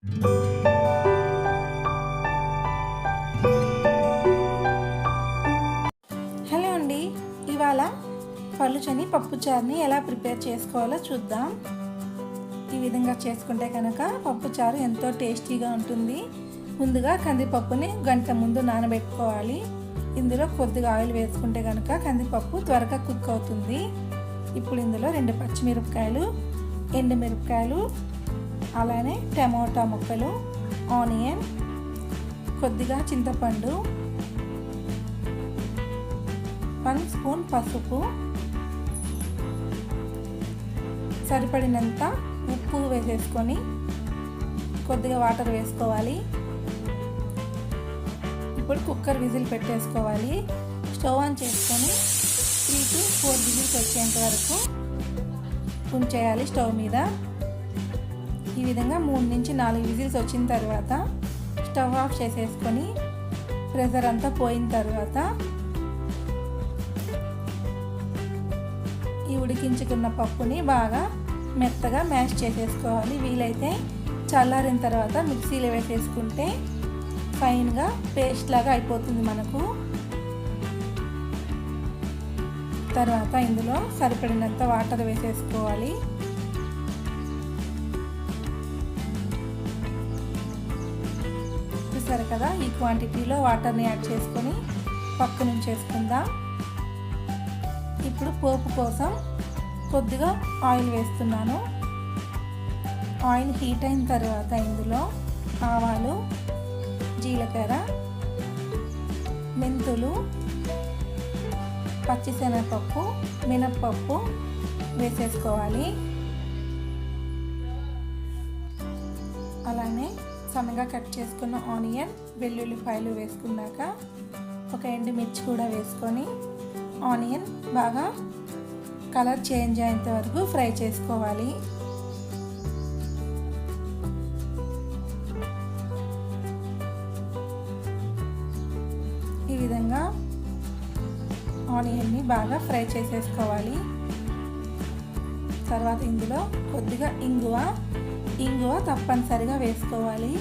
Hello అండి, ఇవాళ పలుచని పప్పుచారుని ఎలా ప్రిపేర్ చేసుకోవాలో చూద్దాం. ఈ విధంగా చేసుకుంటే కనుక పప్పుచారు ఎంతో టేస్టీగా ఉంటుంది. ముందుగా కందిపప్పుని గంట ముందు నానబెట్టుకోవాలి. ఇందులో కొద్దిగా ఆయిల్ వేసుకుంటే కనుక కందిపప్పు త్వరగా కుక్ అవుతుంది. ఇప్పుడు ఇందులో 2 పచ్చిమిరపకాయలు, ఎండుమిరపకాయలు, అలానే టమోటా ముక్కలు, ఆనియన్, కొద్దిగా చింతపండు, 1 స్పూన్ పసుపు, సరిపడినంత ఉప్పు వేసేసుకొని కొద్దిగా వాటర్ వేసుకోవాలి. ఇప్పుడు కుక్కర్ విజిల్ పెట్టేసుకోవాలి. స్టవ్ ఆన్ చేసుకొని 3 to 4 విజిల్స్ వచ్చేంత వరకు ఉంచేయాలి స్టవ్ మీద. ఈ విధంగా 3 నుంచి 4 విజిల్స్ వచ్చిన తర్వాత స్టవ్ ఆఫ్ చేసేసుకొని ప్రెషర్ అంతా పోయిన తర్వాత ఈ ఉడికించుకున్న పప్పుని బాగా మెత్తగా మ్యాష్ చేసేసుకోవాలి. వీలైతే చల్లారిన తర్వాత మిక్సీలో వేసేసుకుంటే ఫైన్గా పేస్ట్ లాగా అయిపోతుంది మనకు. తర్వాత ఇందులో సరిపడినంత వాటర్ వేసేసుకోవాలి. చూసారు కదా, ఈ క్వాంటిటీలో వాటర్ని యాడ్ చేసుకొని పక్కన ఉంచేసుకుందాం. ఇప్పుడు పోపు కోసం కొద్దిగా ఆయిల్ వేస్తున్నాను. ఆయిల్ హీట్ అయిన తర్వాత ఇందులో ఆవాలు, జీలకర్ర, మెంతులు, పచ్చిశనగపప్పు, మినప్పప్పు వేసేసుకోవాలి. అలానే సన్నగా కట్ చేసుకున్న ఆనియన్, వెల్లుల్లిపాయలు వేసుకున్నాక ఒక ఎండుమిర్చి కూడా వేసుకొని ఆనియన్ బాగా కలర్ చేంజ్ అయ్యేంత వరకు ఫ్రై చేసుకోవాలి. ఈ విధంగా ఆనియన్ని బాగా ఫ్రై చేసేసుకోవాలి. తర్వాత ఇందులో కొద్దిగా ఇంగువ తప్పనిసరిగా వేసుకోవాలి.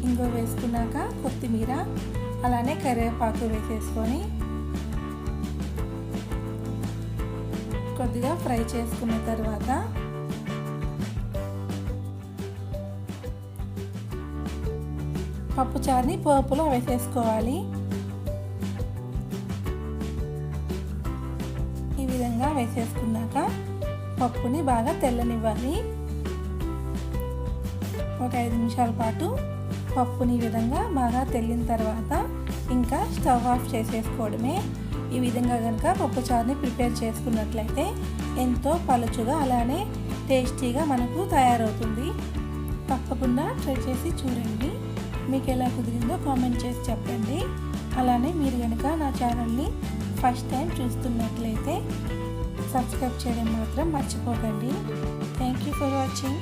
ఇంగువ వేసుకున్నాక కొత్తిమీర, అలానే కరివేపాకు వేసేసుకొని కొద్దిగా ఫ్రై చేసుకున్న తర్వాత పప్పుచారుని పోపులో వేసేసుకోవాలి. ఈ విధంగా వేసేసుకున్నాక పప్పుని బాగా తెల్లనివ్వాలి. ఒక 5 నిమిషాల పాటు పప్పుని ఈ విధంగా బాగా తెల్లిన తర్వాత ఇంకా స్టవ్ ఆఫ్ చేసేసుకోవడమే. ఈ విధంగా కనుక పప్పుచారుని ప్రిపేర్ చేసుకున్నట్లయితే ఎంతో పలుచుగా అలానే టేస్టీగా మనకు తయారవుతుంది. తప్పకుండా ట్రై చేసి చూడండి. మీకు ఎలా కుదిరిందో కామెంట్ చేసి చెప్పండి. అలానే మీరు కనుక నా ఛానల్ని ఫస్ట్ టైం చూస్తున్నట్లయితే సబ్స్క్రైబ్ చేయడం మాత్రం మర్చిపోకండి. Thank you for watching.